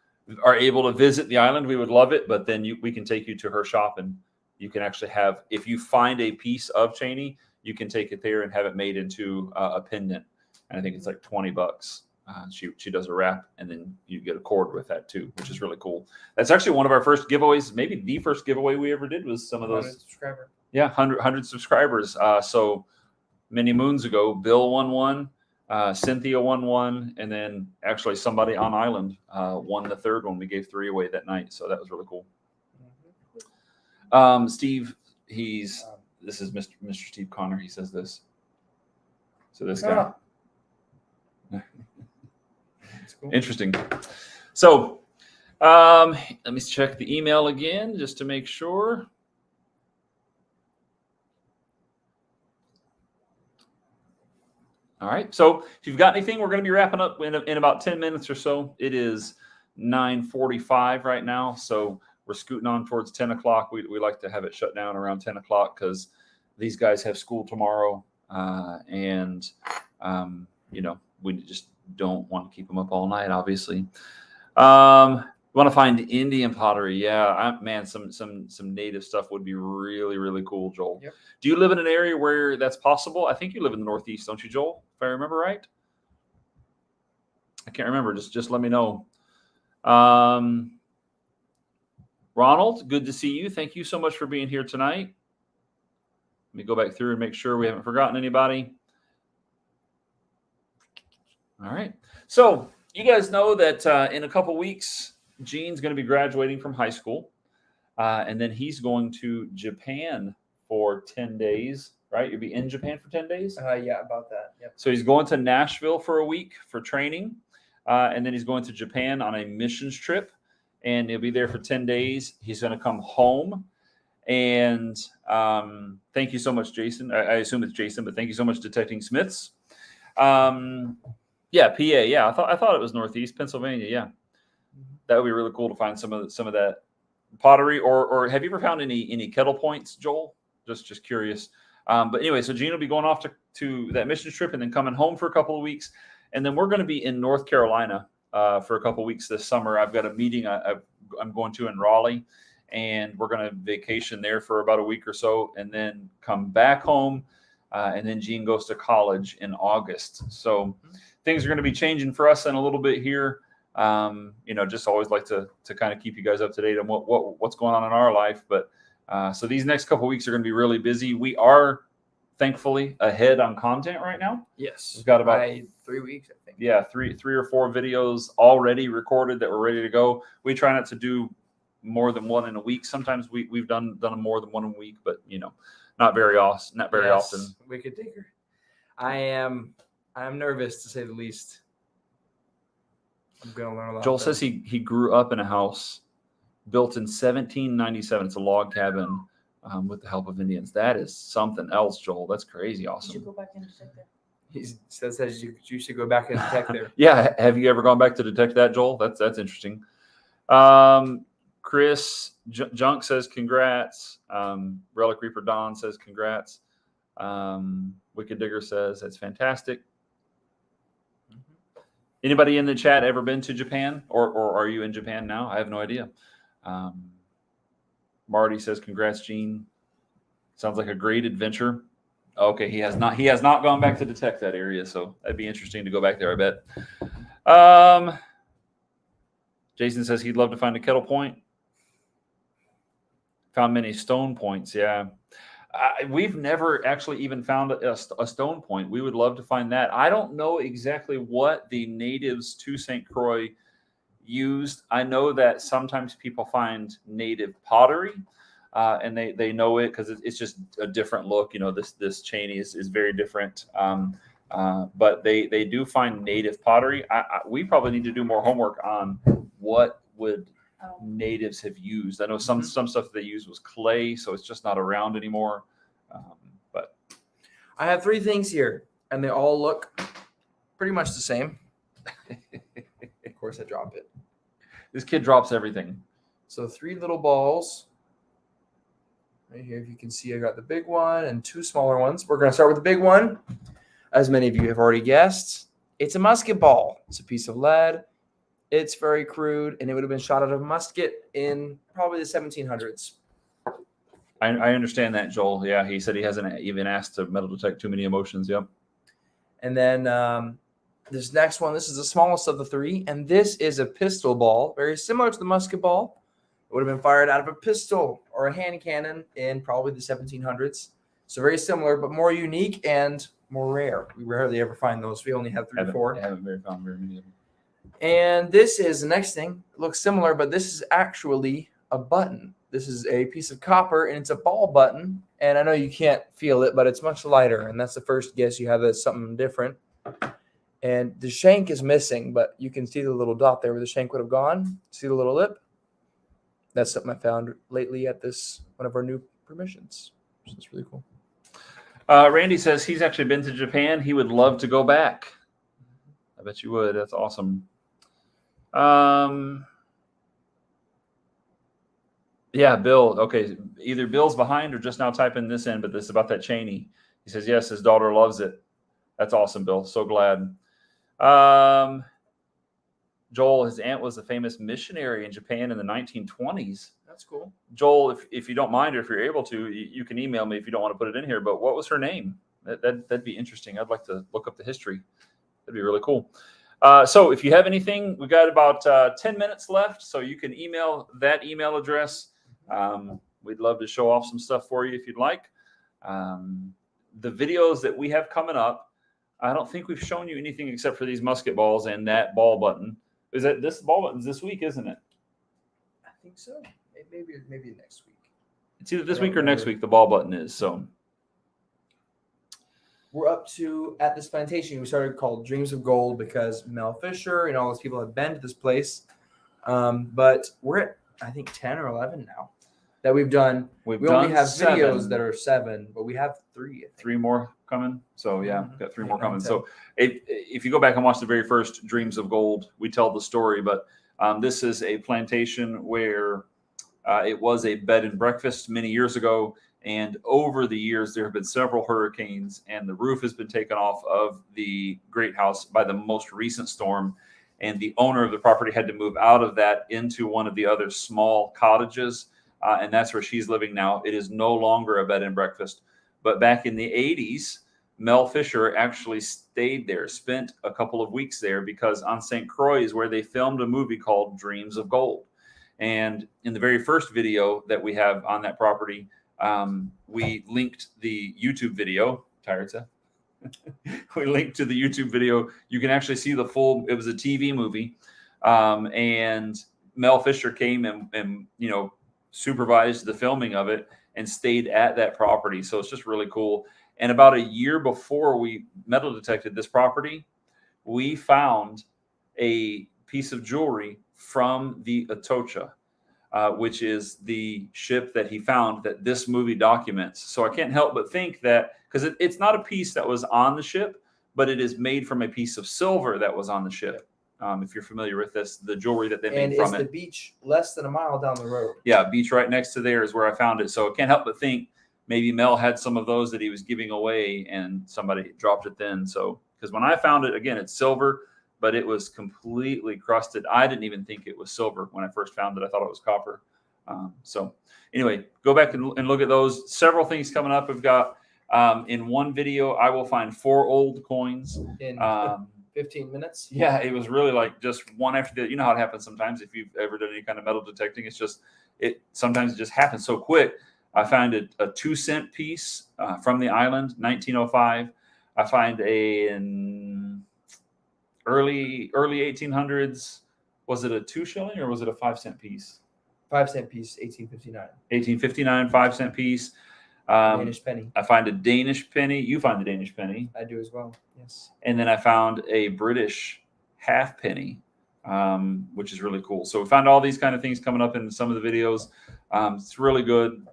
are able to visit the island, we would love it. But then we can take you to her shop, and you can actually have, if you find a piece of Cheney, you can take it there and have it made into a pendant. And I think it's like $20. She does a wrap, and then you get a cord with that too, which is really cool. That's actually one of our first giveaways. Maybe the first giveaway we ever did was some of those. 100 subscriber. Yeah, 100 subscribers. So many moons ago, Bill won one. Cynthia won one, and then actually somebody on island won the third one. We gave 3 away that night, so that was really cool. Steve, this is Mr. Steve Connor. He says this. So this guy. That's cool. Interesting. So let me check the email again just to make sure. All right. So if you've got anything, we're going to be wrapping up in about 10 minutes or so. It is 9:45 right now. So we're scooting on towards 10 o'clock. We like to have it shut down around 10 o'clock because these guys have school tomorrow. We just don't want to keep them up all night, obviously. Want to find Indian pottery. Yeah, some native stuff would be really, really cool, Joel. Yep. Do you live in an area where that's possible? I think you live in the Northeast, don't you, Joel? If I remember right. I can't remember. Just let me know. Ronald, good to see you. Thank you so much for being here tonight. Let me go back through and make sure we haven't forgotten anybody. All right. So you guys know that in a couple weeks, Gene's going to be graduating from high school. And then he's going to Japan for 10 days, right? You'll be in Japan for 10 days? Yeah, about that. Yep. So he's going to Nashville for a week for training. And then he's going to Japan on a missions trip. And he'll be there for 10 days. He's going to come home. And thank you so much, Jason. I assume it's Jason, but thank you so much, Detecting Smiths. Yeah, PA. Yeah, I thought it was Northeast Pennsylvania. Yeah, that would be really cool to find some of that pottery. Or have you ever found any kettle points, Joel? Just curious. But anyway, so Gene will be going off to that mission trip and then coming home for a couple of weeks, and then we're going to be in North Carolina for a couple of weeks this summer. I've got a meeting I'm going to in Raleigh, and we're going to vacation there for about a week or so, and then come back home. And then Gene goes to college in August. So things are going to be changing for us in a little bit here. Just always like to kind of keep you guys up to date on what's going on in our life. But so these next couple of weeks are going to be really busy. We are thankfully ahead on content right now. Yes. We've got about by 3 weeks, I think. Yeah, three or four videos already recorded that we're ready to go. We try not to do more than one in a week. Sometimes we've done more than one in a week, but not very often. Not very often. Wicked Digger. I'm nervous to say the least. I'm gonna learn a lot. Joel says he grew up in a house built in 1797. It's a log cabin with the help of Indians. That is something else, Joel. That's crazy You awesome. should go back in and check that. He says you should go back and detect there. Yeah, have you ever gone back to detect that, Joel? That's interesting. Chris Junk says congrats. Relic Reaper Don says congrats. Wicked Digger says that's fantastic. Anybody in the chat ever been to Japan, or are you in Japan now? I have no idea. Marty says congrats, Gene. Sounds like a great adventure. Okay, he has not gone back to detect that area, so that'd be interesting to go back there, I bet. Jason says he'd love to find a kettle point. Found many stone points, yeah. We've never actually even found a stone point. We would love to find that. I don't know exactly what the natives to St. Croix used. I know that sometimes people find native pottery, and they know it because it's just a different look. This Cheney is very different. But they do find native pottery. We probably need to do more homework on what would natives have used. I know some stuff they used was clay, so it's just not around anymore. But I have 3 things here, and they all look pretty much the same. Of course, I drop it. This kid drops everything. So 3 little balls. Right here, if you can see, I got the big one and 2 smaller ones. We're going to start with the big one. As many of you have already guessed, it's a musket ball. It's a piece of lead. It's very crude, and it would have been shot out of a musket in probably the 1700s. I understand that, Joel. Yeah, he said he hasn't even asked to metal detect too many emotions. Yep. And then this next one, this is the smallest of the 3, and this is a pistol ball, very similar to the musket ball. It would have been fired out of a pistol or a hand cannon in probably the 1700s. So very similar, but more unique and more rare. We rarely ever find those. We only have 3 or 4. Haven't found very many of them. And this is the next thing. It looks similar, but this is actually a button. This is a piece of copper, and it's a ball button. And I know you can't feel it, but it's much lighter. And that's the first guess you have that's something different. And the shank is missing, but you can see the little dot there where the shank would have gone. See the little lip? That's something I found lately at one of our new permissions. So it's really cool. Randy says he's actually been to Japan. He would love to go back. I bet you would. That's awesome. Yeah, Bill. Okay, either Bill's behind or just now typing this in, but this is about that Cheney. He says, yes, his daughter loves it. That's awesome, Bill. So glad. Joel, his aunt was a famous missionary in Japan in the 1920s. That's cool. Joel, if you don't mind, or if you're able to, you can email me if you don't want to put it in here, but what was her name? That'd be interesting. I'd like to look up the history. That'd be really cool. So if you have anything, we've got about 10 minutes left, so you can email that email address. We'd love to show off some stuff for you if you'd like. The videos that we have coming up, I don't think we've shown you anything except for these musket balls and that ball button. This ball button's this week, isn't it? I think so. Maybe next week. It's either this week or next week. The ball button is. So we're up to, at this plantation, we started called Dreams of Gold because Mel Fisher and all those people have been to this place. But we're at, I think, 10 or 11 now that we've done. We only have 7. videos that are 7, but we have 3. 3 more coming. So yeah, we've got 3 more coming. 10. So if you go back and watch the very first Dreams of Gold, we tell the story. But this is a plantation where it was a bed and breakfast many years ago. And over the years, there have been several hurricanes, and the roof has been taken off of the great house by the most recent storm. And the owner of the property had to move out of that into one of the other small cottages. And that's where she's living now. It is no longer a bed and breakfast. But back in the 80s, Mel Fisher actually stayed there, spent a couple of weeks there, because on St. Croix is where they filmed a movie called Dreams of Gold. And in the very first video that we have on that property, We linked the YouTube video. Tired, Seth? We linked to the YouTube video. You can actually see the full. It was a TV movie, and Mel Fisher came and supervised the filming of it and stayed at that property. So it's just really cool. And about a year before we metal detected this property, we found a piece of jewelry from the Atocha, which is the ship that he found that this movie documents. So I can't help but think that, because it's not a piece that was on the ship, but it is made from a piece of silver that was on the ship. If you're familiar with this, the jewelry that they made from it. And is the beach less than a mile down the road? Yeah, beach right next to there is where I found it. So I can't help but think maybe Mel had some of those that he was giving away and somebody dropped it then. So, because when I found it, again, it's silver, but it was completely crusted. I didn't even think it was silver when I first found it. I thought it was copper. So anyway, go back and look at those. Several things coming up. We've got in one video, I will find 4 old coins. In 15 minutes? Yeah, it was really like just one after the. You know how it happens sometimes if you've ever done any kind of metal detecting. Sometimes it just happens so quick. I found a 2-cent piece from the island, 1905. I find in early 1800s. Was it a 2 shilling or was it a 5-cent piece? 5-cent piece, 1859. 1859, 5-cent piece. Danish penny. I find a Danish penny. You find a Danish penny. I do as well. Yes. And then I found a British halfpenny, which is really cool. So we found all these kind of things coming up in some of the videos. It's really good.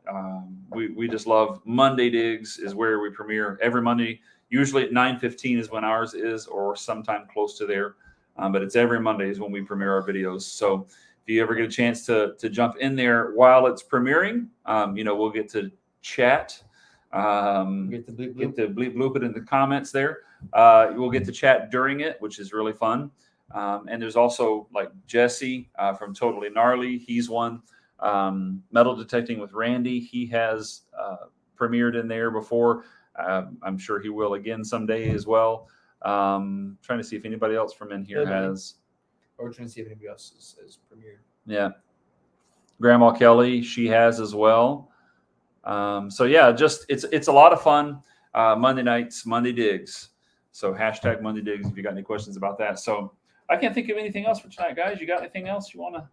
We just love Monday Digs is where we premiere every Monday. Usually at 9:15 is when ours is, or sometime close to there. But it's every Monday is when we premiere our videos. So if you ever get a chance to jump in there while it's premiering, we'll get to chat. Get the bleep bloop it in the comments there. We'll get to chat during it, which is really fun. And there's also like Jesse from Totally Gnarly. He's one. Metal Detecting with Randy. He has premiered in there before. I'm sure he will again someday as well. Trying to see if anybody else from in here has. Or trying to see if anybody else has premiered. Yeah. Grandma Kelly, she has as well. So yeah, just it's a lot of fun. Monday nights, Monday Digs. So hashtag Monday Digs if you got any questions about that. So I can't think of anything else for tonight, guys. You got anything else you want to?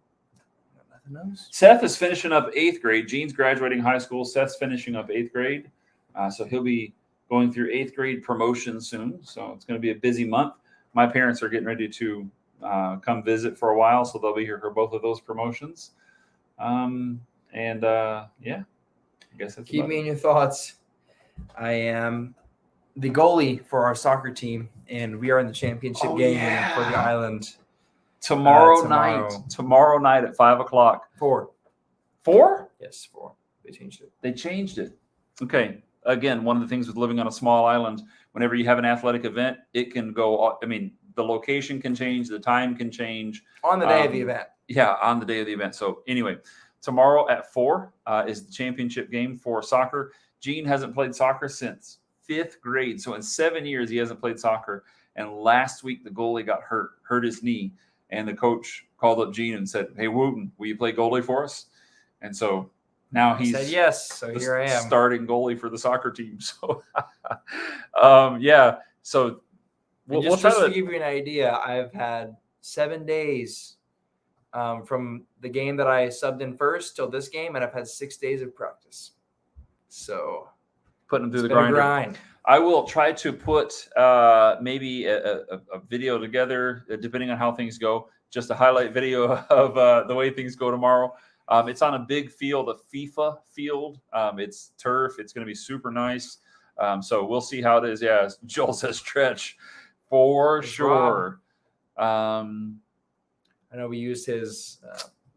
Nothing else. Seth is finishing up 8th grade. Gene's graduating high school. Seth's finishing up 8th grade. So he'll be going through 8th grade promotion soon. So it's going to be a busy month. My parents are getting ready to come visit for a while. So they'll be here for both of those promotions. Yeah. I guess that's Keep me in your thoughts. I am the goalie for our soccer team, and we are in the championship game for the island. Tomorrow night at 5:00. 4. 4? Yes, 4. They changed it. They changed it. Okay. Again, one of the things with living on a small island, whenever you have an athletic event, it can go. I mean, the location can change, the time can change on the day of the event. Yeah, on the day of the event. So anyway, tomorrow at 4 is the championship game for soccer. Gene hasn't played soccer since 5th grade. So in 7 years, he hasn't played soccer. And last week, the goalie got hurt his knee. And the coach called up Gene and said, "Hey, Wooten, will you play goalie for us?" And so now he's said yes. So here I am, starting goalie for the soccer team. So, yeah. So we'll try to give you an idea. I've had 7 days from the game that I subbed in first till this game, and I've had 6 days of practice. So putting them through the grind. I will try to put maybe a video together, depending on how things go, just a highlight video of the way things go tomorrow. It's on a big field, a FIFA field. It's turf. It's going to be super nice. So we'll see how it is. Yeah, Joel says stretch for sure. I know we used his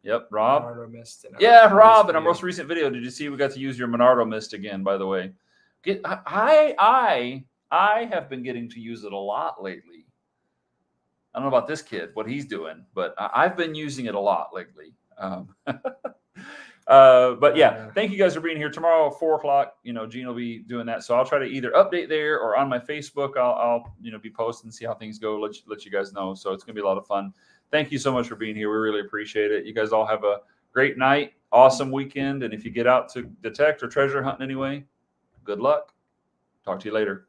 Rob. Monardo mist. Rob, in our most recent video. Did you see we got to use your Monardo mist again, by the way? I have been getting to use it a lot lately. I don't know about this kid, what he's doing, but I've been using it a lot lately. But yeah, thank you guys for being here. Tomorrow at 4:00, Gene will be doing that. So I'll try to either update there or on my Facebook. I'll be posting, see how things go, let you guys know. So it's gonna be a lot of fun. Thank you so much for being here. We really appreciate it. You guys all have a great night, awesome weekend. And if you get out to detect or treasure hunting anyway, good luck. Talk to you later.